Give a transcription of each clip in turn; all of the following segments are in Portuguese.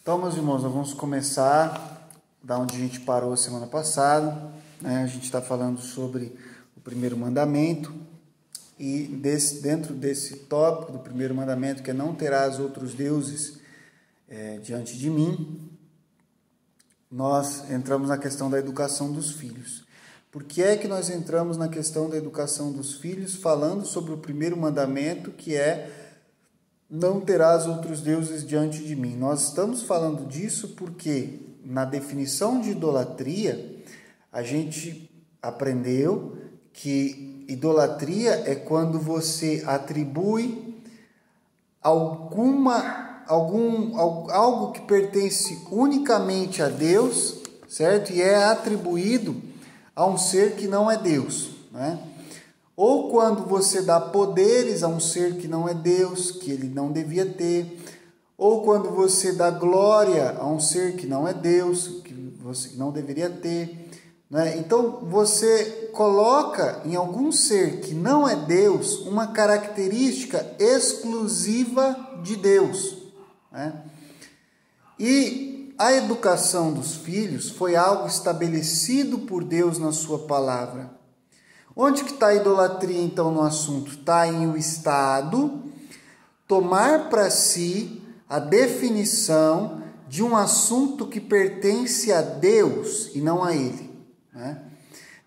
Então, meus irmãos, nós vamos começar da onde a gente parou semana passada, né? A gente está falando sobre o primeiro mandamento e dentro desse tópico do primeiro mandamento, que é não terás outros deuses diante de mim, nós entramos na questão da educação dos filhos. Por que é que nós entramos na questão da educação dos filhos falando sobre o primeiro mandamento, que é não terás outros deuses diante de mim? Nós estamos falando disso porque na definição de idolatria a gente aprendeu que idolatria é quando você atribui algo que pertence unicamente a Deus, certo? E é atribuído a um ser que não é Deus, né? Ou quando você dá poderes a um ser que não é Deus, que ele não devia ter, ou quando você dá glória a um ser que não é Deus, que você não deveria ter, né? Então você coloca em algum ser que não é Deus uma característica exclusiva de Deus, né? E a educação dos filhos foi algo estabelecido por Deus na sua palavra. Onde que está a idolatria, então, no assunto? Está em o Estado tomar para si a definição de um assunto que pertence a Deus e não a ele, né?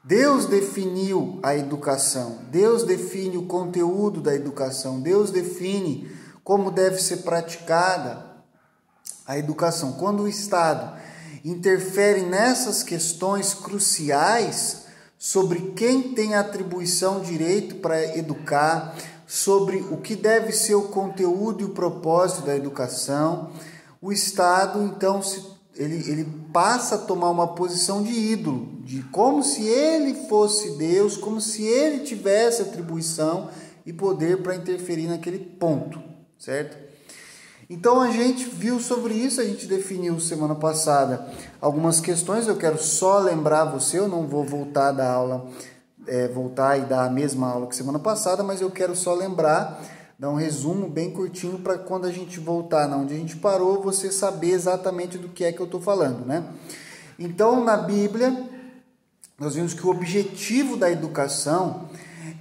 Deus definiu a educação, Deus define o conteúdo da educação, Deus define como deve ser praticada a educação. Quando o Estado interfere nessas questões cruciais sobre quem tem atribuição, direito para educar, sobre o que deve ser o conteúdo e o propósito da educação, o Estado, então, ele passa a tomar uma posição de ídolo, de como se ele fosse Deus, como se ele tivesse atribuição e poder para interferir naquele ponto, certo? Então a gente viu sobre isso, a gente definiu semana passada algumas questões. Eu quero só lembrar você, eu não vou voltar da aula, voltar e dar a mesma aula que semana passada, mas eu quero só lembrar, dar um resumo bem curtinho para quando a gente voltar na onde a gente parou, você saber exatamente do que é que eu estou falando, né? Então, na Bíblia, nós vimos que o objetivo da educação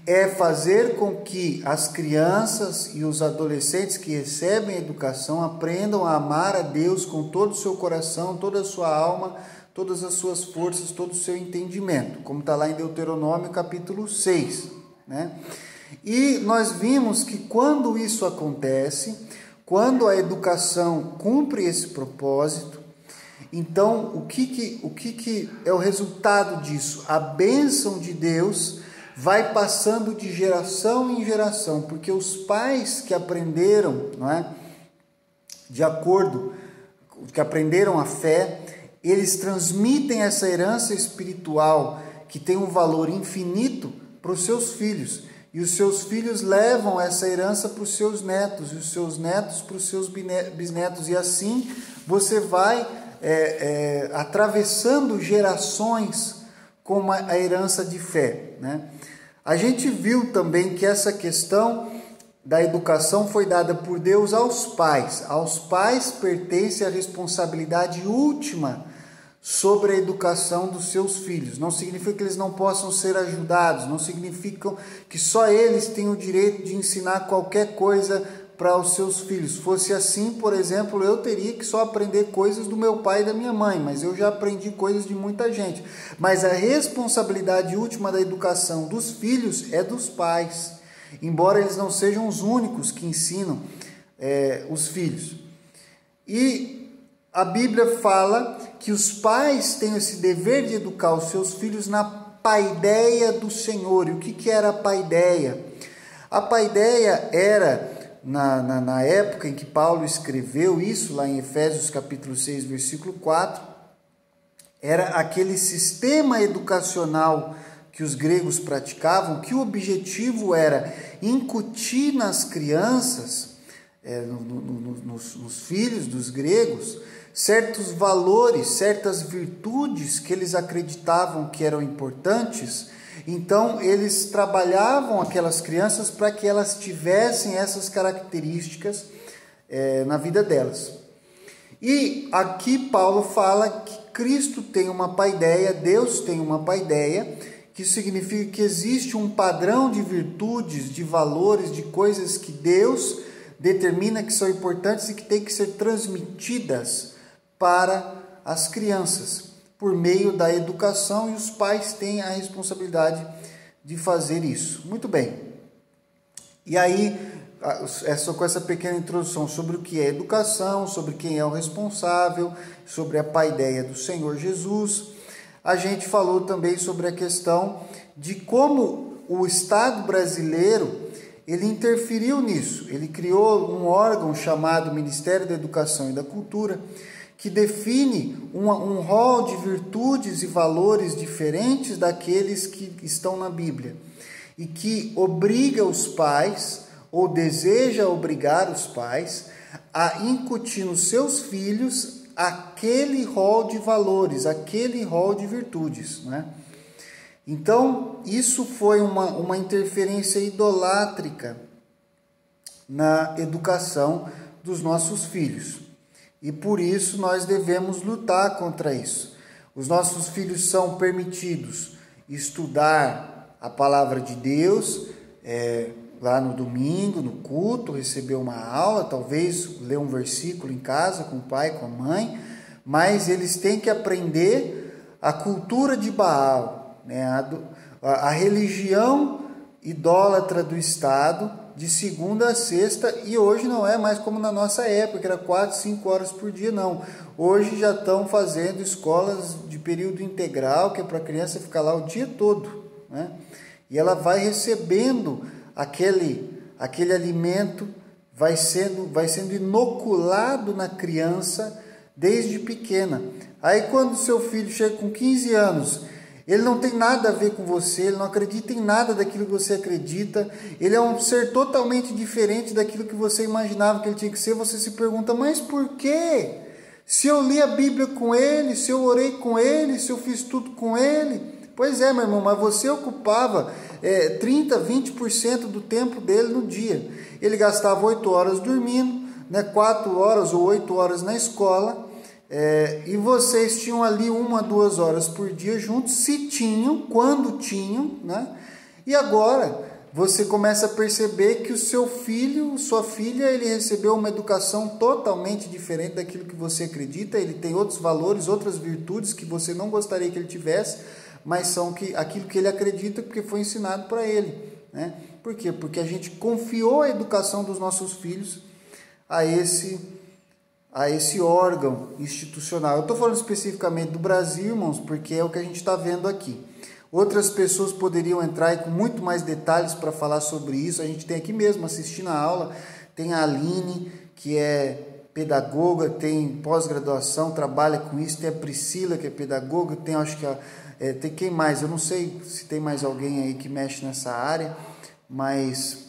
é fazer com que as crianças e os adolescentes que recebem educação aprendam a amar a Deus com todo o seu coração, toda a sua alma, todas as suas forças, todo o seu entendimento, como está lá em Deuteronômio capítulo 6, né? E nós vimos que quando isso acontece, quando a educação cumpre esse propósito, então o que é o resultado disso? A bênção de Deus vai passando de geração em geração, porque os pais que aprenderam, não é, de acordo, que aprenderam a fé, eles transmitem essa herança espiritual que tem um valor infinito para os seus filhos, e os seus filhos levam essa herança para os seus netos, e os seus netos para os seus bisnetos, e assim você vai atravessando gerações com a herança de fé, né? A gente viu também que essa questão da educação foi dada por Deus aos pais. Aos pais pertence a responsabilidade última sobre a educação dos seus filhos. Não significa que eles não possam ser ajudados, não significa que só eles têm o direito de ensinar qualquer coisa para os seus filhos. Fosse assim, por exemplo, eu teria que só aprender coisas do meu pai e da minha mãe, mas eu já aprendi coisas de muita gente. Mas a responsabilidade última da educação dos filhos é dos pais, embora eles não sejam os únicos que ensinam os filhos. E a Bíblia fala que os pais têm esse dever de educar os seus filhos na paideia do Senhor. E o que era a paideia? A paideia era, na época em que Paulo escreveu isso, lá em Efésios capítulo 6, versículo 4, era aquele sistema educacional que os gregos praticavam, que o objetivo era incutir nas crianças, nos filhos dos gregos, certos valores, certas virtudes que eles acreditavam que eram importantes. Então, eles trabalhavam aquelas crianças para que elas tivessem essas características na vida delas. E aqui Paulo fala que Cristo tem uma paideia, Deus tem uma paideia, que significa que existe um padrão de virtudes, de valores, de coisas que Deus determina que são importantes e que têm que ser transmitidas para as crianças, por meio da educação, e os pais têm a responsabilidade de fazer isso. Muito bem. E aí, com essa pequena introdução sobre o que é educação, sobre quem é o responsável, sobre a paideia do Senhor Jesus, a gente falou também sobre a questão de como o Estado brasileiro ele interferiu nisso. Ele criou um órgão chamado Ministério da Educação e da Cultura, que define um rol de virtudes e valores diferentes daqueles que estão na Bíblia, e que obriga os pais, ou deseja obrigar os pais, a incutir nos seus filhos aquele rol de valores, aquele rol de virtudes, né? Então, isso foi uma interferência idolátrica na educação dos nossos filhos. E por isso nós devemos lutar contra isso. Os nossos filhos são permitidos estudar a palavra de Deus, lá no domingo, no culto, receber uma aula, talvez ler um versículo em casa com o pai, com a mãe, mas eles têm que aprender a cultura de Baal, né? A religião idólatra do Estado, de segunda a sexta, e hoje não é mais como na nossa época, que era 4, 5 horas por dia, não. Hoje já estão fazendo escolas de período integral, que é para a criança ficar lá o dia todo, né? E ela vai recebendo aquele alimento, vai sendo inoculado na criança desde pequena. Aí quando seu filho chega com 15 anos, ele não tem nada a ver com você, ele não acredita em nada daquilo que você acredita, ele é um ser totalmente diferente daquilo que você imaginava que ele tinha que ser. Você se pergunta, mas por quê? Se eu li a Bíblia com ele, se eu orei com ele, se eu fiz tudo com ele. Pois é, meu irmão, mas você ocupava 30%, 20% do tempo dele no dia. Ele gastava 8 horas dormindo, né, 4 horas ou 8 horas na escola, e vocês tinham ali 1 a 2 horas por dia juntos, se tinham, quando tinham, né? E agora você começa a perceber que o seu filho, sua filha, ele recebeu uma educação totalmente diferente daquilo que você acredita, ele tem outros valores, outras virtudes que você não gostaria que ele tivesse, mas são aquilo que ele acredita porque foi ensinado para ele, né? Por quê? Porque a gente confiou a educação dos nossos filhos a esse órgão institucional. Eu estou falando especificamente do Brasil, irmãos, porque é o que a gente está vendo aqui. Outras pessoas poderiam entrar com muito mais detalhes para falar sobre isso. A gente tem aqui mesmo, assistindo a aula, tem a Aline, que é pedagoga, tem pós-graduação, trabalha com isso, tem a Priscila, que é pedagoga, tem, acho que tem quem mais? Eu não sei se tem mais alguém aí que mexe nessa área, mas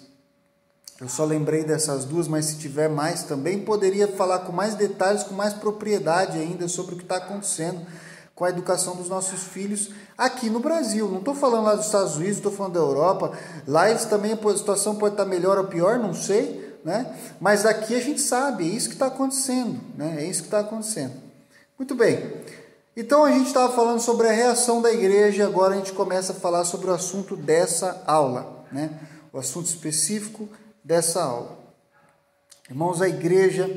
eu só lembrei dessas duas, mas se tiver mais também, poderia falar com mais detalhes, com mais propriedade ainda sobre o que está acontecendo com a educação dos nossos filhos aqui no Brasil. Não estou falando lá dos Estados Unidos, estou falando da Europa. Lá eles também, a situação pode estar melhor ou pior, não sei, né? Mas aqui a gente sabe, é isso que está acontecendo, né? É isso que está acontecendo. Muito bem. Então a gente estava falando sobre a reação da igreja, agora a gente começa a falar sobre o assunto dessa aula, né? O assunto específico dessa aula. Irmãos, a igreja,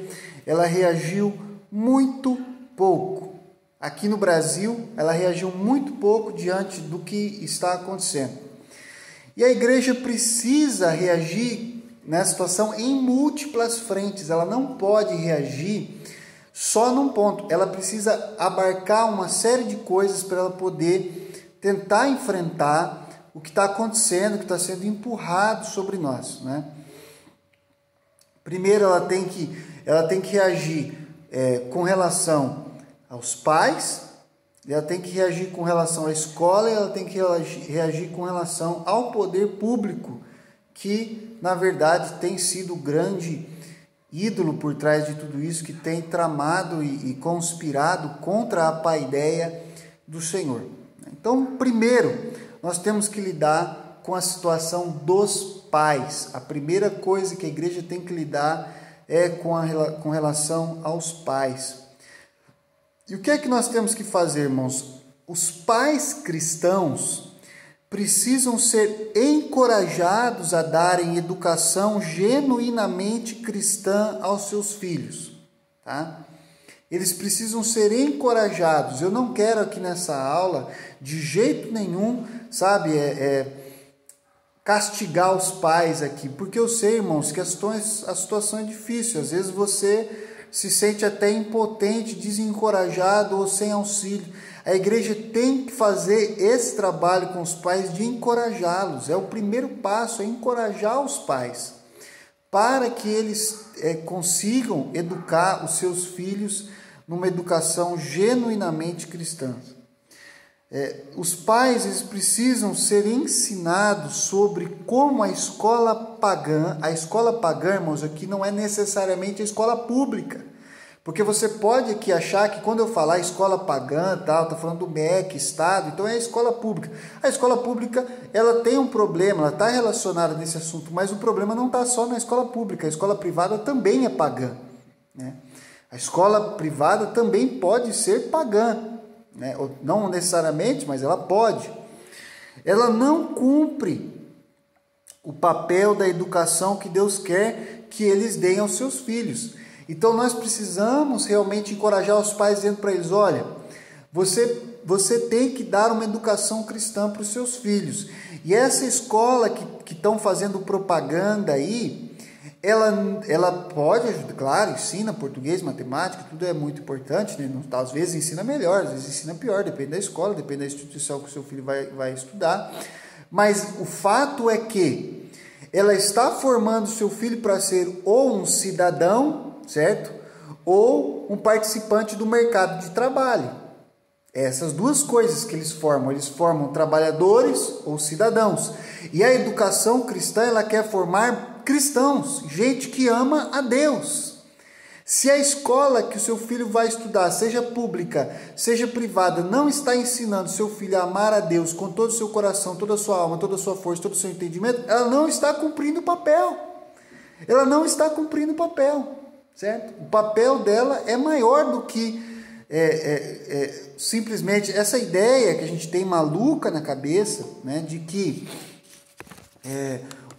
ela reagiu muito pouco. Aqui no Brasil, ela reagiu muito pouco diante do que está acontecendo. E a igreja precisa reagir nessa situação em múltiplas frentes. Ela não pode reagir só num ponto. Ela precisa abarcar uma série de coisas para ela poder tentar enfrentar o que está acontecendo, o que está sendo empurrado sobre nós, né? Primeiro, ela tem que reagir com relação aos pais, ela tem que reagir com relação à escola, e ela tem que reagir com relação ao poder público, que, na verdade, tem sido o grande ídolo por trás de tudo isso, que tem tramado e conspirado contra a paideia do Senhor. Então, primeiro, nós temos que lidar com a situação dos pais. A primeira coisa que a igreja tem que lidar é com relação aos pais. E o que é que nós temos que fazer, irmãos? Os pais cristãos precisam ser encorajados a darem educação genuinamente cristã aos seus filhos, tá? Eles precisam ser encorajados. Eu não quero aqui nessa aula, de jeito nenhum, sabe, castigar os pais aqui, porque eu sei, irmãos, que a situação é difícil. Às vezes você se sente até impotente, desencorajado ou sem auxílio. A igreja tem que fazer esse trabalho com os pais de encorajá-los. É o primeiro passo, é encorajar os pais, para que eles consigam educar os seus filhos numa educação genuinamente cristã. Os pais, eles precisam ser ensinados sobre como a escola pagã, irmãos, aqui não é necessariamente a escola pública, porque você pode aqui achar que quando eu falar escola pagã, tal, tá falando do MEC, Estado, então é a escola pública. A escola pública, ela tem um problema, ela está relacionada nesse assunto, mas o problema não está só na escola pública, a escola privada também é pagã, né? A escola privada também pode ser pagã, né? Não necessariamente, mas ela pode. Ela não cumpre o papel da educação que Deus quer que eles deem aos seus filhos. Então nós precisamos realmente encorajar os pais, dizendo para eles: olha, você tem que dar uma educação cristã para os seus filhos. E essa escola que estão fazendo propaganda aí, ela pode ajudar, claro, ensina português, matemática, tudo é muito importante, né? Às vezes ensina melhor, às vezes ensina pior, depende da escola, depende da instituição que o seu filho vai estudar. Mas o fato é que ela está formando o seu filho para ser ou um cidadão, certo? Ou um participante do mercado de trabalho. Essas duas coisas que eles formam trabalhadores ou cidadãos. E a educação cristã, ela quer formar cristãos, gente que ama a Deus. Se a escola que o seu filho vai estudar, seja pública, seja privada, não está ensinando seu filho a amar a Deus com todo o seu coração, toda a sua alma, toda a sua força, todo o seu entendimento, ela não está cumprindo o papel. Ela não está cumprindo o papel. Certo? O papel dela é maior do que simplesmente essa ideia que a gente tem maluca na cabeça, né, de que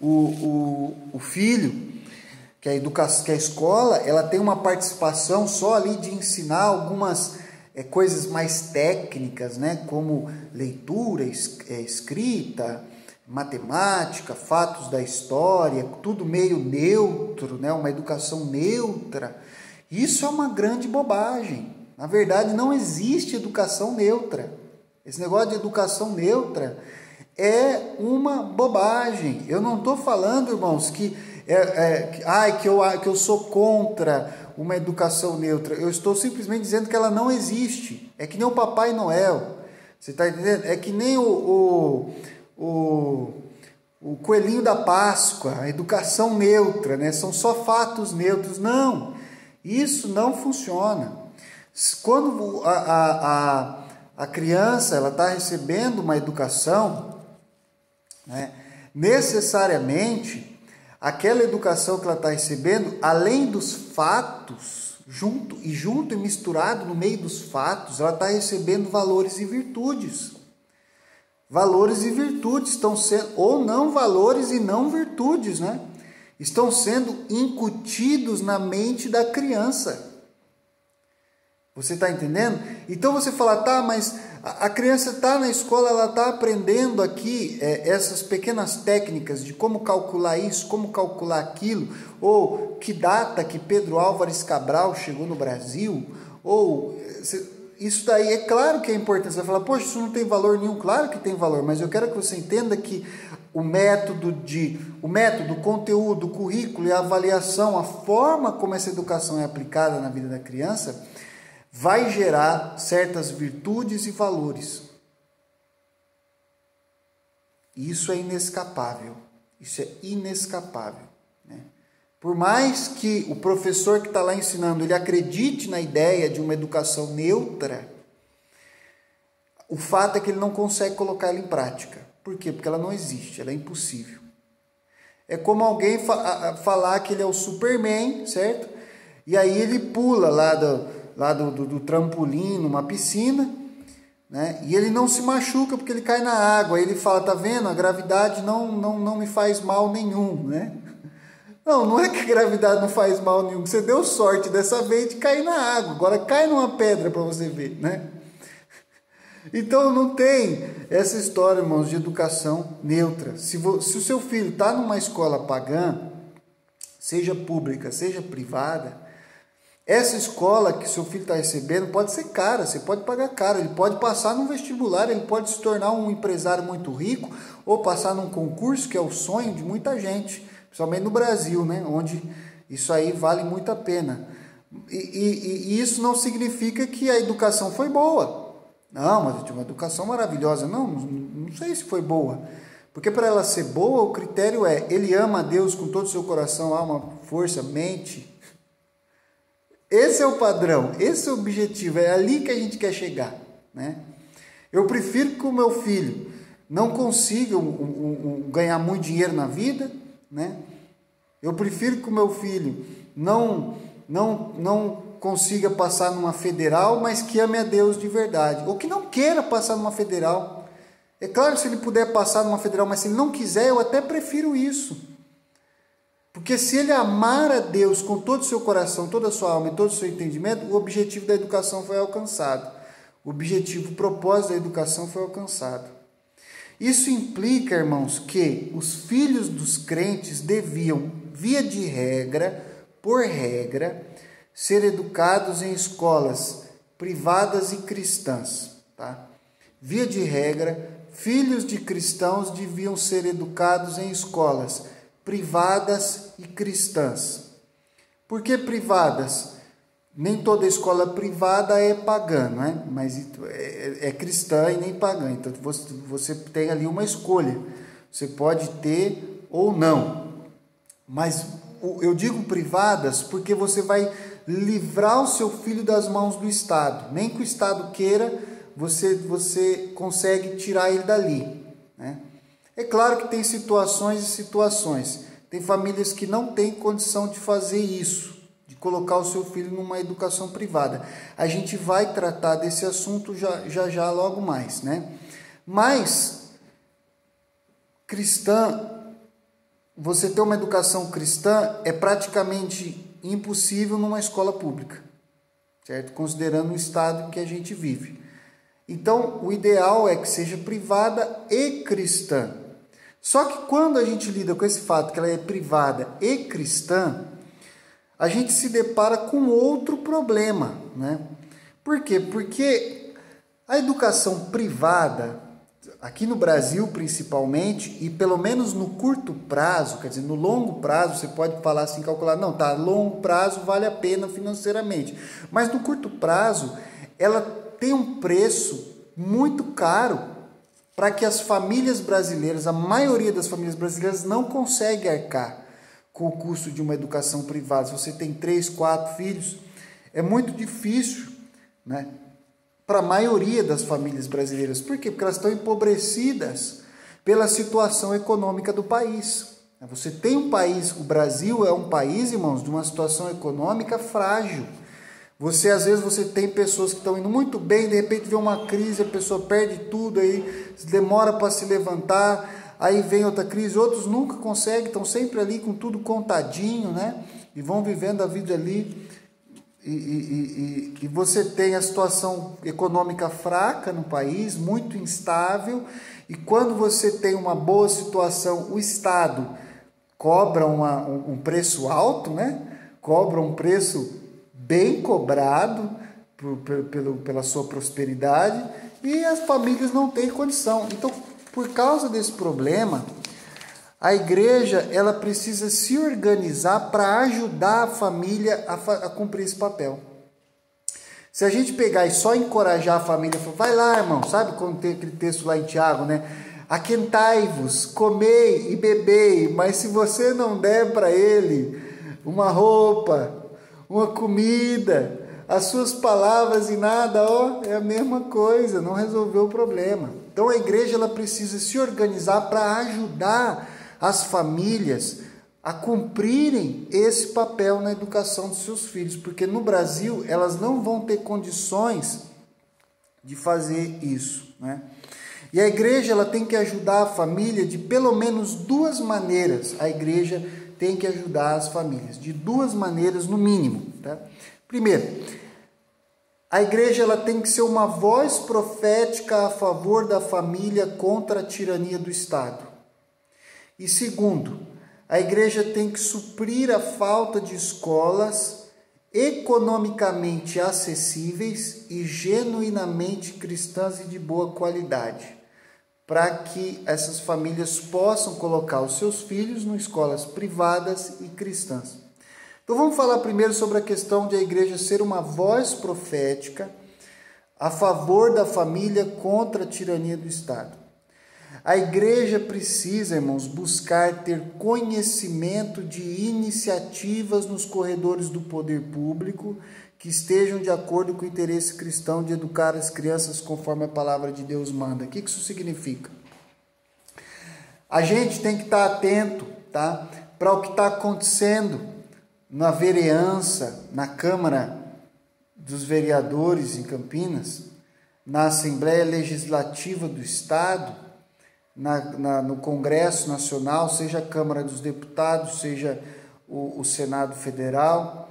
o filho, que a escola, ela tem uma participação só ali de ensinar algumas coisas mais técnicas, né, como leitura, escrita, matemática, fatos da história, tudo meio neutro, né? Uma educação neutra. Isso é uma grande bobagem. Na verdade, não existe educação neutra. Esse negócio de educação neutra é uma bobagem. Eu não estou falando, irmãos, que eu sou contra uma educação neutra. Eu estou simplesmente dizendo que ela não existe. É que nem o Papai Noel. Você está entendendo? É que nem o coelhinho da Páscoa, a educação neutra, né? São só fatos neutros. Não, isso não funciona. Quando a criança está recebendo uma educação, né, necessariamente, aquela educação que ela está recebendo, além dos fatos, junto e misturado no meio dos fatos, ela está recebendo valores e virtudes. Valores e virtudes estão sendo, ou não valores e não virtudes, né? Estão sendo incutidos na mente da criança. Você está entendendo? Então você fala, tá, mas a criança está na escola, ela está aprendendo aqui essas pequenas técnicas de como calcular isso, como calcular aquilo, ou que data que Pedro Álvares Cabral chegou no Brasil, ou... Isso daí é claro que é importante. Você vai falar, poxa, isso não tem valor nenhum. Claro que tem valor, mas eu quero que você entenda que o método, o conteúdo, o currículo e a avaliação, a forma como essa educação é aplicada na vida da criança, vai gerar certas virtudes e valores. Isso é inescapável. Isso é inescapável, né? Por mais que o professor que está lá ensinando, ele acredite na ideia de uma educação neutra, o fato é que ele não consegue colocar ela em prática. Por quê? Porque ela não existe, ela é impossível. É como alguém falar que ele é o Superman, certo? E aí ele pula lá lá do trampolim numa piscina, né? E ele não se machuca porque ele cai na água. Aí ele fala, tá vendo? A gravidade não me faz mal nenhum, né? Não é que a gravidade não faz mal nenhum. Você deu sorte dessa vez de cair na água. Agora cai numa pedra para você ver, né? Então não tem essa história, irmãos, de educação neutra. Se o seu filho está numa escola pagã, seja pública, seja privada, essa escola que seu filho está recebendo pode ser cara, você pode pagar caro, ele pode passar num vestibular, ele pode se tornar um empresário muito rico ou passar num concurso, que é o sonho de muita gente, principalmente no Brasil, né? Onde isso aí vale muito a pena. E isso não significa que a educação foi boa. Não, mas eu tive uma educação maravilhosa. Não sei se foi boa. Porque para ela ser boa, o critério é, ele ama a Deus com todo o seu coração, alma, força, mente. Esse é o padrão, esse é o objetivo, é ali que a gente quer chegar, né? Eu prefiro que o meu filho não consiga ganhar muito dinheiro na vida, né? Eu prefiro que o meu filho não consiga passar numa federal, mas que ame a Deus de verdade, ou que não queira passar numa federal. É claro, se ele puder passar numa federal, mas se ele não quiser, eu até prefiro isso. Porque se ele amar a Deus com todo o seu coração, toda a sua alma e todo o seu entendimento, o objetivo da educação foi alcançado. O objetivo, o propósito da educação foi alcançado. Isso implica, irmãos, que os filhos dos crentes deviam, via de regra, por regra, ser educados em escolas privadas e cristãs, tá? Via de regra, filhos de cristãos deviam ser educados em escolas privadas e cristãs. Por que privadas? Nem toda escola privada é pagã, né? Mas é cristã e nem pagã. Então você tem ali uma escolha. Você pode ter ou não. Mas eu digo privadas porque você vai livrar o seu filho das mãos do Estado. Nem que o Estado queira, você consegue tirar ele dali, né? É claro que tem situações e situações. Tem famílias que não têm condição de fazer isso, de colocar o seu filho numa educação privada. A gente vai tratar desse assunto já logo mais, né? Mas, você ter uma educação cristã é praticamente impossível numa escola pública, certo? Considerando o estado em que a gente vive. Então, o ideal é que seja privada e cristã. Só que quando a gente lida com esse fato que ela é privada e cristã, a gente se depara com outro problema, né? Por quê? Porque a educação privada, aqui no Brasil principalmente, e pelo menos no curto prazo, quer dizer, no longo prazo, você pode falar assim, calcular, não, tá, longo prazo vale a pena financeiramente, mas no curto prazo, ela tem um preço muito caro para que as famílias brasileiras, a maioria das famílias brasileiras não consegue arcar com o custo de uma educação privada. Se você tem 3, 4 filhos, é muito difícil, né, para a maioria das famílias brasileiras. Por quê? Porque elas estão empobrecidas pela situação econômica do país. Você tem um país, o Brasil é um país, irmãos, de uma situação econômica frágil. Às vezes você tem pessoas que estão indo muito bem, de repente vê uma crise, a pessoa perde tudo, aí demora para se levantar, aí vem outra crise, outros nunca conseguem, estão sempre ali com tudo contadinho, né? E vão vivendo a vida ali. E você tem a situação econômica fraca no país, muito instável, e quando você tem uma boa situação, o Estado cobra um preço alto, né? Cobra um preço bem cobrado pela sua prosperidade, e as famílias não têm condição. Então, por causa desse problema, a igreja ela precisa se organizar para ajudar a família a cumprir esse papel. Se a gente pegar e só encorajar a família, vai lá, irmão, sabe quando tem aquele texto lá em Tiago, né? Aquentai-vos, comei e bebei, mas se você não der para ele uma roupa, uma comida, as suas palavras e nada, é a mesma coisa, não resolveu o problema. Então a igreja ela precisa se organizar para ajudar as famílias a cumprirem esse papel na educação dos seus filhos, porque no Brasil elas não vão ter condições de fazer isso, né? E a igreja ela tem que ajudar a família de pelo menos duas maneiras. A igreja tem que ajudar as famílias de duas maneiras no mínimo, tá? Primeiro, a igreja ela tem que ser uma voz profética a favor da família contra a tirania do Estado. E segundo, a igreja tem que suprir a falta de escolas economicamente acessíveis e genuinamente cristãs e de boa qualidade, para que essas famílias possam colocar os seus filhos em escolas privadas e cristãs. Então vamos falar primeiro sobre a questão de a igreja ser uma voz profética a favor da família contra a tirania do Estado. A igreja precisa, irmãos, buscar ter conhecimento de iniciativas nos corredores do poder público que estejam de acordo com o interesse cristão de educar as crianças conforme a palavra de Deus manda. O que isso significa? A gente tem que estar atento, tá, para o que está acontecendo na vereança, na Câmara dos Vereadores em Campinas, na Assembleia Legislativa do Estado, no Congresso Nacional, seja a Câmara dos Deputados, seja o Senado Federal,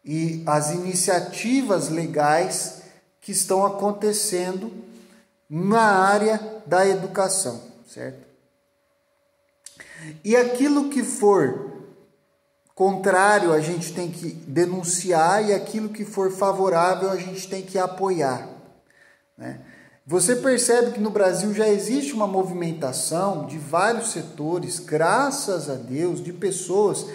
e as iniciativas legais que estão acontecendo na área da educação, certo? E aquilo que for contrário, a gente tem que denunciar, e aquilo que for favorável, a gente tem que apoiar, né? Você percebe que no Brasil já existe uma movimentação de vários setores, graças a Deus, de pessoas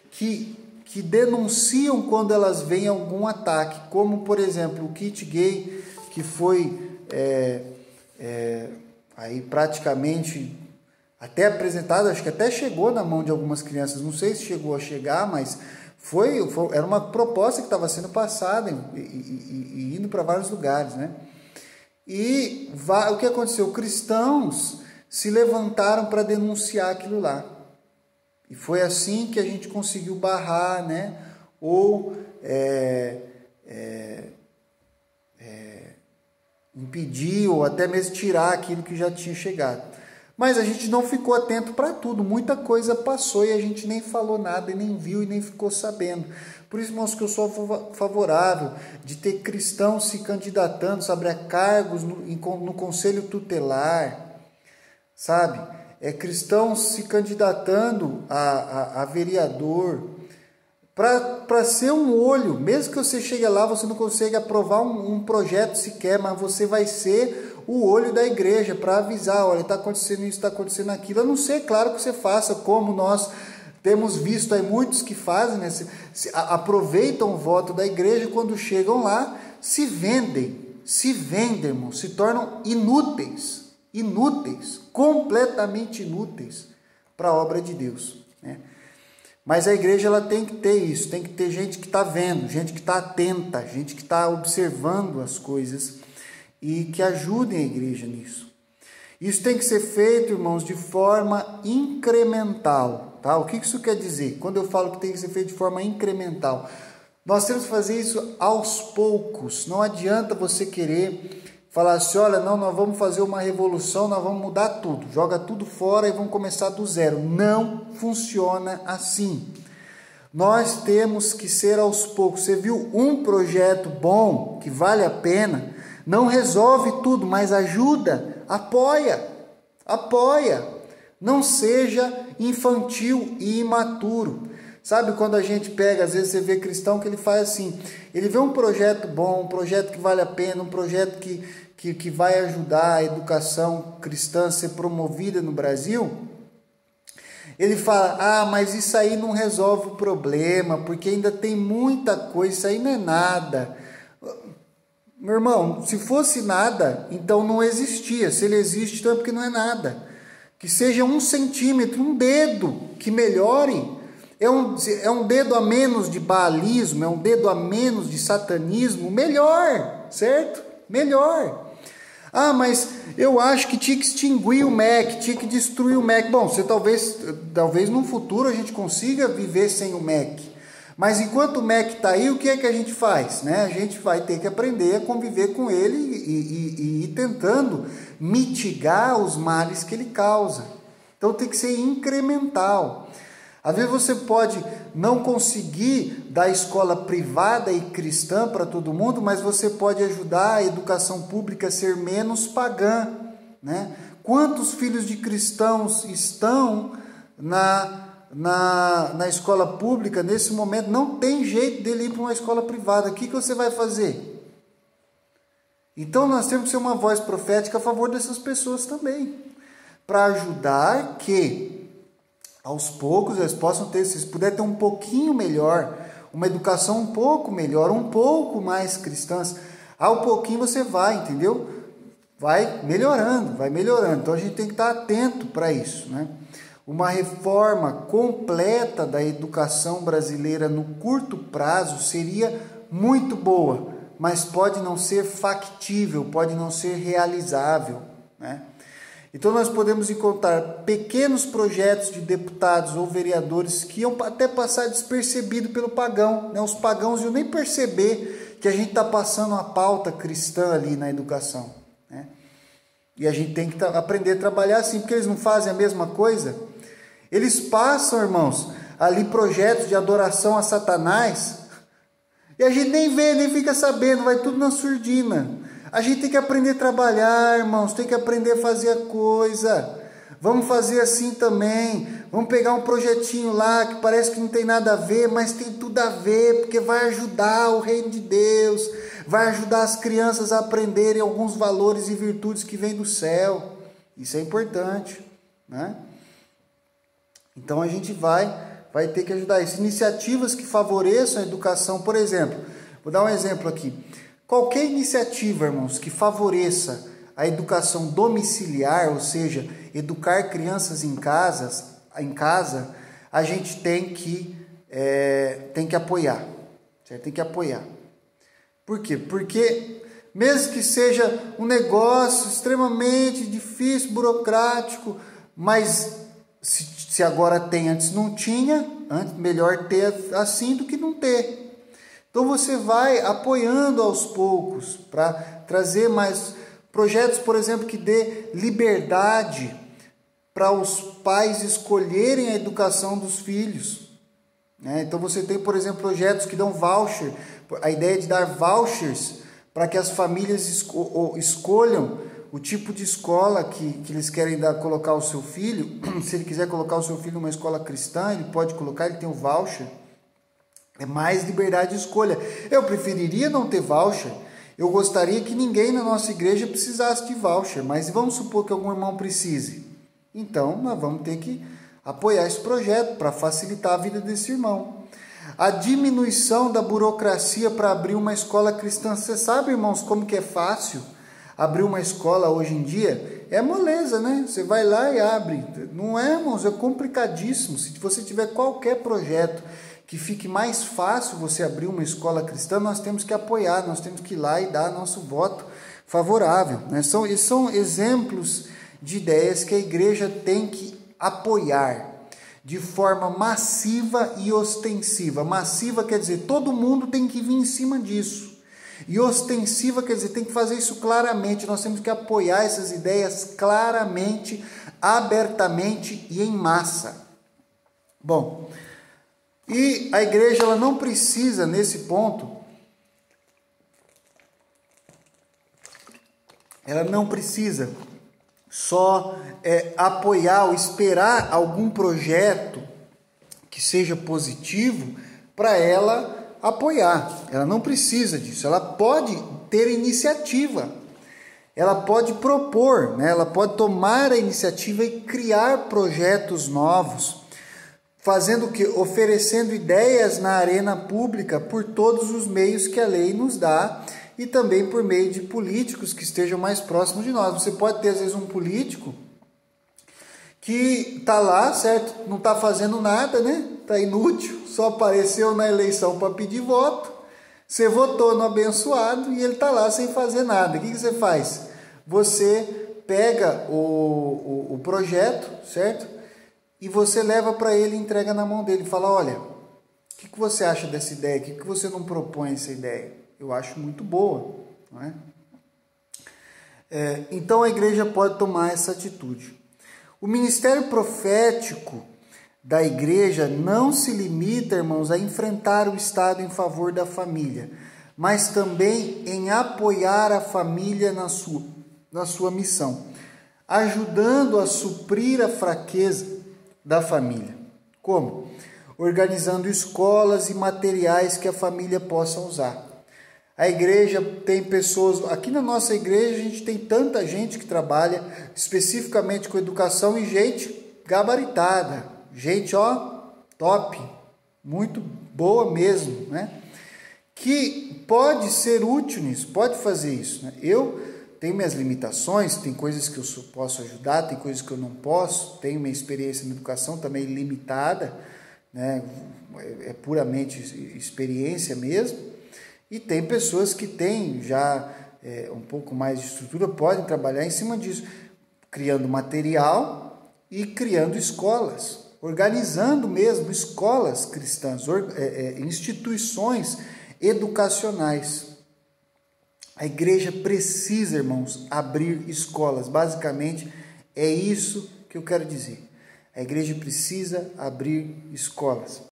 que denunciam quando elas veem algum ataque, como, por exemplo, o kit gay, que foi aí praticamente até apresentado, acho que até chegou na mão de algumas crianças, não sei se chegou a chegar, mas era uma proposta que estava sendo passada e indo para vários lugares, né? E o que aconteceu? Cristãos se levantaram para denunciar aquilo lá. E foi assim que a gente conseguiu barrar, né? Ou impedir, ou até mesmo tirar aquilo que já tinha chegado. Mas a gente não ficou atento para tudo. Muita coisa passou e a gente nem falou nada, e nem viu, e nem ficou sabendo. Por isso, irmãos, que eu sou favorável de ter cristãos se candidatando, sabe, a cargos no conselho tutelar, sabe? Cristãos se candidatando a vereador, para ser um olho. Mesmo que você chegue lá, você não consegue aprovar um projeto sequer, mas você vai ser o olho da igreja para avisar, olha, está acontecendo isso, está acontecendo aquilo. A não ser, claro, que você faça como nós temos visto aí muitos que fazem, né? Aproveitam o voto da igreja, quando chegam lá, se vendem, irmão, se tornam inúteis, completamente inúteis para a obra de Deus, né? Mas a igreja ela tem que ter isso, tem que ter gente que está vendo, gente que está atenta, gente que está observando as coisas e que ajudem a igreja nisso. Isso tem que ser feito, irmãos, de forma incremental, tá? O que isso quer dizer? Quando eu falo que tem que ser feito de forma incremental, nós temos que fazer isso aos poucos. Não adianta você querer falar assim, olha, não, nós vamos fazer uma revolução, nós vamos mudar tudo, joga tudo fora e vamos começar do zero. Não funciona assim. Nós temos que ser aos poucos. Você viu um projeto bom, que vale a pena, não resolve tudo, mas ajuda, apoia. Não seja infantil e imaturo. Sabe quando a gente pega, às vezes você vê cristão que ele faz assim, ele vê um projeto bom, um projeto que vale a pena, um projeto que vai ajudar a educação cristã a ser promovida no Brasil, ele fala, mas isso aí não resolve o problema, porque ainda tem muita coisa, isso aí não é nada. Meu irmão, se fosse nada, então não existia. Se ele existe, então é porque não é nada. Que seja 1 centímetro, um dedo, que melhore. É um dedo a menos de baalismo, é um dedo a menos de satanismo, melhor, certo? Melhor. Ah, mas eu acho que tinha que extinguir o MEC, tinha que destruir o MEC. Bom, você talvez no futuro a gente consiga viver sem o MEC. Mas enquanto o MEC está aí, o que é que a gente faz? Né? A gente vai ter que aprender a conviver com ele e ir tentando mitigar os males que ele causa. Então tem que ser incremental. Às vezes você pode não conseguir dar escola privada e cristã para todo mundo, mas você pode ajudar a educação pública a ser menos pagã, né? Quantos filhos de cristãos estão na escola pública nesse momento? Não tem jeito dele ir para uma escola privada. O que você vai fazer? Então nós temos que ser uma voz profética a favor dessas pessoas também, para ajudar que aos poucos eles possam ter, se puder ter um pouquinho melhor, uma educação um pouco melhor, um pouco mais cristãs, ao pouquinho você vai, entendeu? Vai melhorando. Então a gente tem que estar atento para isso, né? Uma reforma completa da educação brasileira no curto prazo seria muito boa, mas pode não ser factível, pode não ser realizável, né? Então nós podemos encontrar pequenos projetos de deputados ou vereadores que iam até passar despercebido pelo pagão, né? Os pagãos iam nem perceber que a gente está passando uma pauta cristã ali na educação, né? E a gente tem que aprender a trabalhar assim, porque eles não fazem a mesma coisa. Eles passam, irmãos, ali projetos de adoração a Satanás, e a gente nem vê, nem fica sabendo, vai tudo na surdina. A gente tem que aprender a trabalhar, irmãos, tem que aprender a fazer a coisa. Vamos fazer assim também. Vamos pegar um projetinho lá que parece que não tem nada a ver, mas tem tudo a ver, porque vai ajudar o reino de Deus, vai ajudar as crianças a aprenderem alguns valores e virtudes que vêm do céu. Isso é importante, né? Então a gente vai ter que ajudar isso. Iniciativas que favoreçam a educação, por exemplo, vou dar um exemplo aqui. Qualquer iniciativa, irmãos, que favoreça a educação domiciliar, ou seja, educar crianças em casa, a gente tem que apoiar, certo? Tem que apoiar. Por quê? Porque mesmo que seja um negócio extremamente difícil, burocrático, mas se agora tem, antes não tinha, melhor ter assim do que não ter. Então você vai apoiando aos poucos para trazer mais projetos, por exemplo, que dê liberdade para os pais escolherem a educação dos filhos, né? Então você tem, por exemplo, projetos que dão voucher, a ideia de dar vouchers para que as famílias escolham o tipo de escola que eles querem colocar o seu filho. Se ele quiser colocar o seu filho numa escola cristã, ele pode colocar, ele tem o voucher. É mais liberdade de escolha. Eu preferiria não ter voucher. Eu gostaria que ninguém na nossa igreja precisasse de voucher, mas vamos supor que algum irmão precise. Então, nós vamos ter que apoiar esse projeto para facilitar a vida desse irmão. A diminuição da burocracia para abrir uma escola cristã. Você sabe, irmãos, como que é fácil abrir uma escola hoje em dia? É moleza, né? Você vai lá e abre. Não é, irmãos? É complicadíssimo. Se você tiver qualquer projeto que fique mais fácil você abrir uma escola cristã, nós temos que apoiar, nós temos que ir lá e dar nosso voto favorável, né? São exemplos de ideias que a igreja tem que apoiar de forma massiva e ostensiva. Massiva quer dizer, todo mundo tem que vir em cima disso. E ostensiva quer dizer, tem que fazer isso claramente. Nós temos que apoiar essas ideias claramente, abertamente e em massa. Bom, e a igreja ela não precisa, nesse ponto, ela não precisa só apoiar ou esperar algum projeto que seja positivo para ela apoiar. Ela não precisa disso. Ela pode ter iniciativa. Ela pode propor, né? Ela pode tomar a iniciativa e criar projetos novos, fazendo o quê? Oferecendo ideias na arena pública por todos os meios que a lei nos dá e também por meio de políticos que estejam mais próximos de nós. Você pode ter, às vezes, um político que está lá, certo? Não está fazendo nada, né? Está inútil, só apareceu na eleição para pedir voto. Você votou no abençoado e ele está lá sem fazer nada. O que você faz? você pega o projeto, certo? E você leva para ele, entrega na mão dele, fala, olha, o que você acha dessa ideia? Por que você não propõe essa ideia? Eu acho muito boa, não é? Então a igreja pode tomar essa atitude. O ministério profético da igreja não se limita, irmãos, a enfrentar o Estado em favor da família, mas também em apoiar a família na sua missão, ajudando a suprir a fraqueza da família. Como? Organizando escolas e materiais que a família possa usar. A igreja tem pessoas, aqui na nossa igreja a gente tem tanta gente que trabalha especificamente com educação e gente gabaritada, gente top, muito boa mesmo, né? Que pode ser útil nisso, pode fazer isso, né? Eu tenho minhas limitações, tem coisas que eu posso ajudar, tem coisas que eu não posso, tenho minha experiência na educação também limitada, né? É puramente experiência mesmo. E tem pessoas que têm já um pouco mais de estrutura, podem trabalhar em cima disso, criando material e criando escolas, organizando mesmo escolas cristãs, instituições educacionais. A igreja precisa, irmãos, abrir escolas. Basicamente, é isso que eu quero dizer. A igreja precisa abrir escolas.